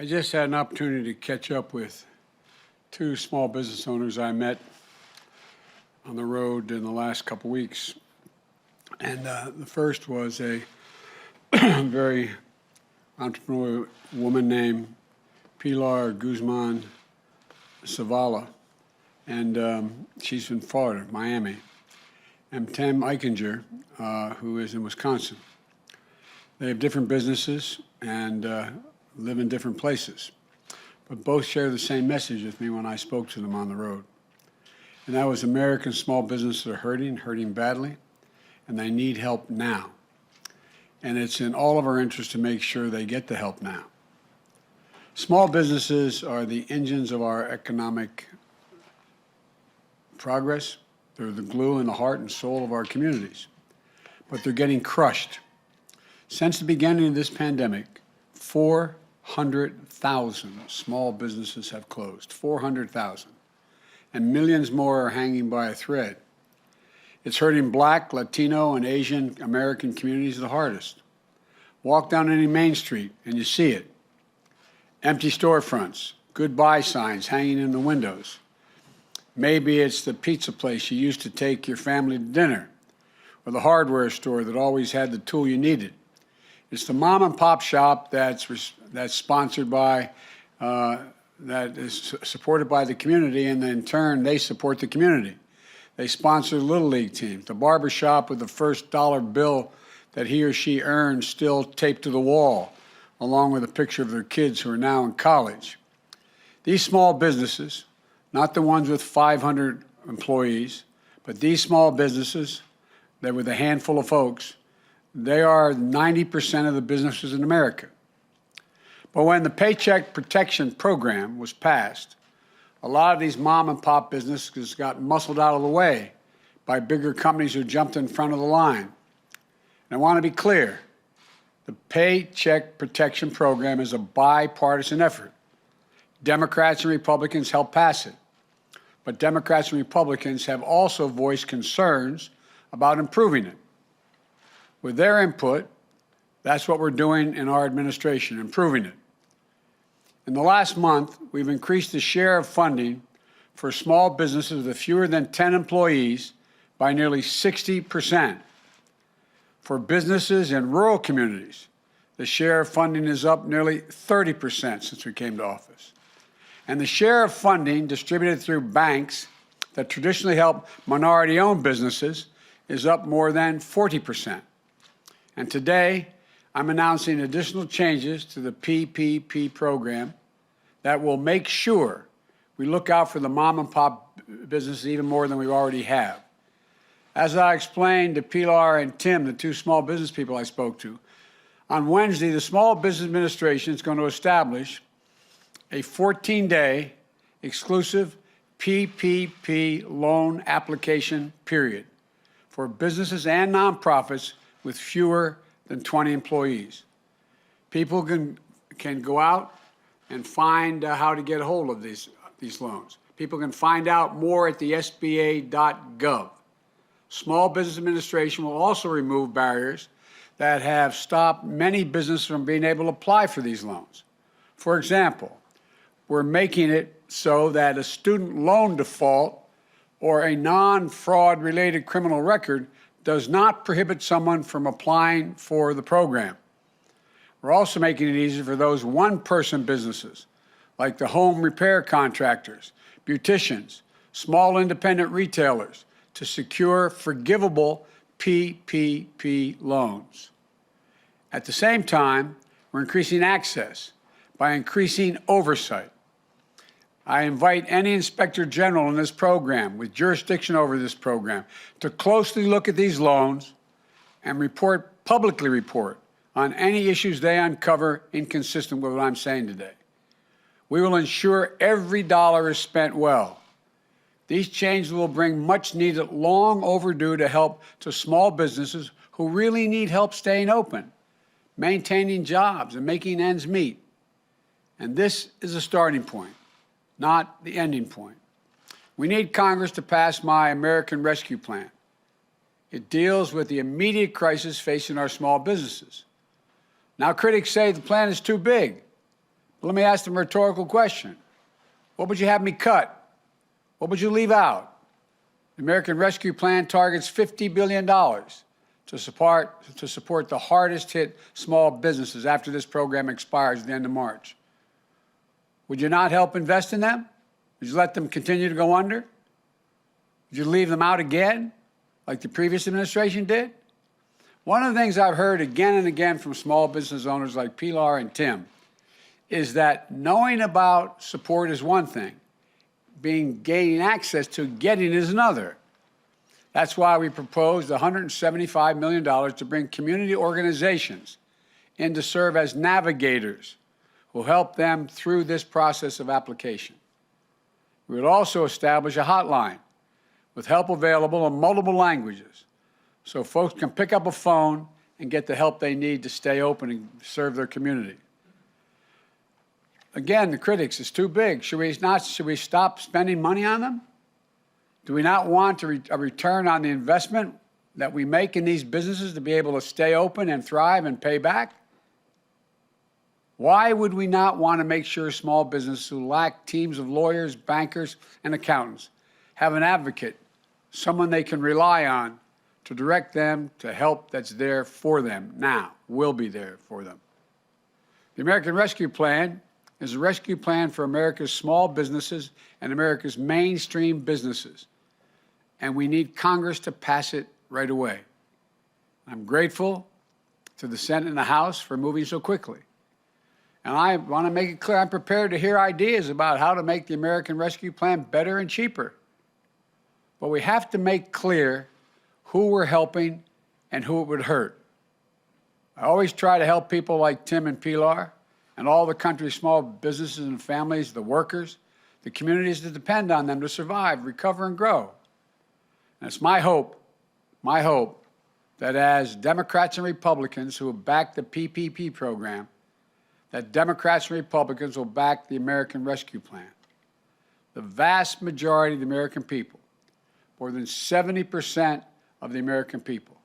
I just had an opportunity to catch up with two small business owners I met on the road in the last couple weeks. And the first was a very entrepreneurial woman named Pilar Guzman Zavala. And she's in Florida, Miami. And Tim Eichinger, who is in Wisconsin. They have different businesses and live in different places, but both share the same message with me when I spoke to them on the road. And that was American small businesses are hurting badly, and they need help now. And it's in all of our interest to make sure they get the help now. Small businesses are the engines of our economic progress. They're the glue in the heart and soul of our communities, but they're getting crushed. Since the beginning of this pandemic, 400,000 small businesses have closed, 400,000, and millions more are hanging by a thread. It's hurting Black, Latino, and Asian American communities the hardest. Walk down any main street and you see it. Empty storefronts, goodbye signs hanging in the windows. Maybe it's the pizza place you used to take your family to dinner, or the hardware store that always had the tool you needed. It's the mom and pop shop that's sponsored by, that is supported by the community, and then in turn they support the community. They sponsor the Little League teams, the barber shop with the first dollar bill that he or she earned still taped to the wall, along with a picture of their kids who are now in college. These small businesses, not the ones with 500 employees, but these small businesses that with a handful of folks, they are 90% of the businesses in America. But when the Paycheck Protection Program was passed, a lot of these mom and pop businesses got muscled out of the way by bigger companies who jumped in front of the line. And I want to be clear, the Paycheck Protection Program is a bipartisan effort. Democrats and Republicans helped pass it. But Democrats and Republicans have also voiced concerns about improving it. With their input, that's what we're doing in our administration, improving it. In the last month, we've increased the share of funding for small businesses with fewer than 10 employees by nearly 60%. For businesses in rural communities, the share of funding is up nearly 30% since we came to office. And the share of funding distributed through banks that traditionally help minority-owned businesses is up more than 40%. And today, I'm announcing additional changes to the PPP program that will make sure we look out for the mom and pop businesses even more than we already have. As I explained to Pilar and Tim, the two small business people I spoke to, on Wednesday, the Small Business Administration is going to establish a 14-day exclusive PPP loan application period for businesses and nonprofits with fewer than 20 employees. People can go out and find how to get a hold of these loans. People can find out more at the SBA.gov. Small Business Administration will also remove barriers that have stopped many businesses from being able to apply for these loans. For example, we're making it so that a student loan default or a non-fraud related criminal record does not prohibit someone from applying for the program. We're also making it easier for those one-person businesses, like the home repair contractors, beauticians, small independent retailers, to secure forgivable PPP loans. At the same time, we're increasing access by increasing oversight. I invite any inspector general in this program with jurisdiction over this program to closely look at these loans and publicly report on any issues they uncover inconsistent with what I'm saying today. We will ensure every dollar is spent well. These changes will bring much needed, long overdue to help to small businesses who really need help staying open, maintaining jobs, and making ends meet. And this is a starting point, not the ending point. We need Congress to pass my American Rescue Plan. It deals with the immediate crisis facing our small businesses. Now, critics say the plan is too big, Let me ask them a rhetorical question. What would you have me cut? What would you leave out? The American Rescue Plan targets $50 billion to support the hardest-hit small businesses after this program expires at the end of March. Would you not help invest in them? Would you let them continue to go under? Would you leave them out again, like the previous administration did? One of the things I've heard again and again from small business owners like Pilar and Tim is that knowing about support is one thing, gaining access to getting is another. That's why we proposed $175 million to bring community organizations in to serve as navigators who will help them through this process of application. We would also establish a hotline with help available in multiple languages so folks can pick up a phone and get the help they need to stay open and serve their community. Again, the critics, it's too big. Should we stop spending money on them? Do we not want a return on the investment that we make in these businesses to be able to stay open and thrive and pay back? Why would we not want to make sure small businesses who lack teams of lawyers, bankers, and accountants have an advocate, someone they can rely on to direct them to help that's there for them now, will be there for them? The American Rescue Plan is a rescue plan for America's small businesses and America's mainstream businesses. And we need Congress to pass it right away. I'm grateful to the Senate and the House for moving so quickly. And I want to make it clear I'm prepared to hear ideas about how to make the American Rescue Plan better and cheaper. But we have to make clear who we're helping and who it would hurt. I always try to help people like Tim and Pilar and all the country's small businesses and families, the workers, the communities that depend on them to survive, recover, and grow. And it's my hope that as Democrats and Republicans who have backed the PPP program, that Democrats and Republicans will back the American Rescue Plan. The vast majority of the American people, more than 70% of the American people,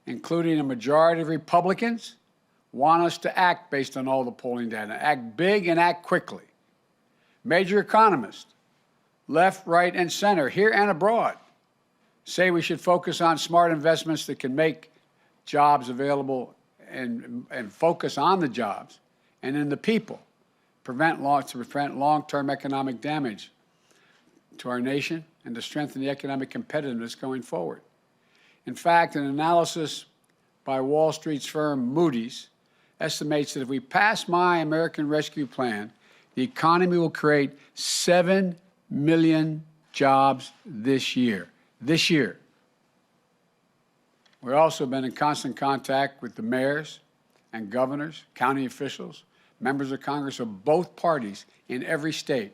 including a majority of Republicans, want us to act based on all the polling data, act big and act quickly. Major economists, left, right, and center, here and abroad, say we should focus on smart investments that can make jobs available and focus on the jobs and in the people, to prevent long-term economic damage to our nation and to strengthen the economic competitiveness going forward. In fact, an analysis by Wall Street's firm Moody's estimates that if we pass my American Rescue Plan, the economy will create 7 million jobs this year. This year. We've also been in constant contact with the mayors and governors, county officials, members of Congress of both parties in every state.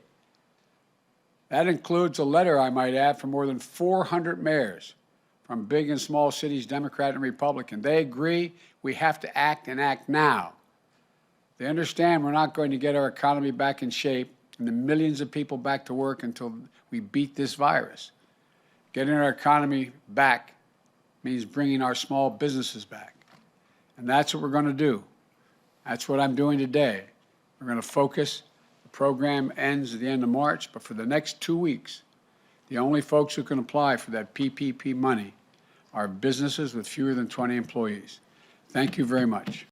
That includes a letter, I might add, from more than 400 mayors from big and small cities, Democrat and Republican. They agree we have to act and act now. They understand we're not going to get our economy back in shape and the millions of people back to work until we beat this virus. Getting our economy back means bringing our small businesses back. And that's what we're going to do. That's what I'm doing today. We're going to focus. The program ends at the end of March, but for the next 2 weeks, the only folks who can apply for that PPP money are businesses with fewer than 20 employees. Thank you very much.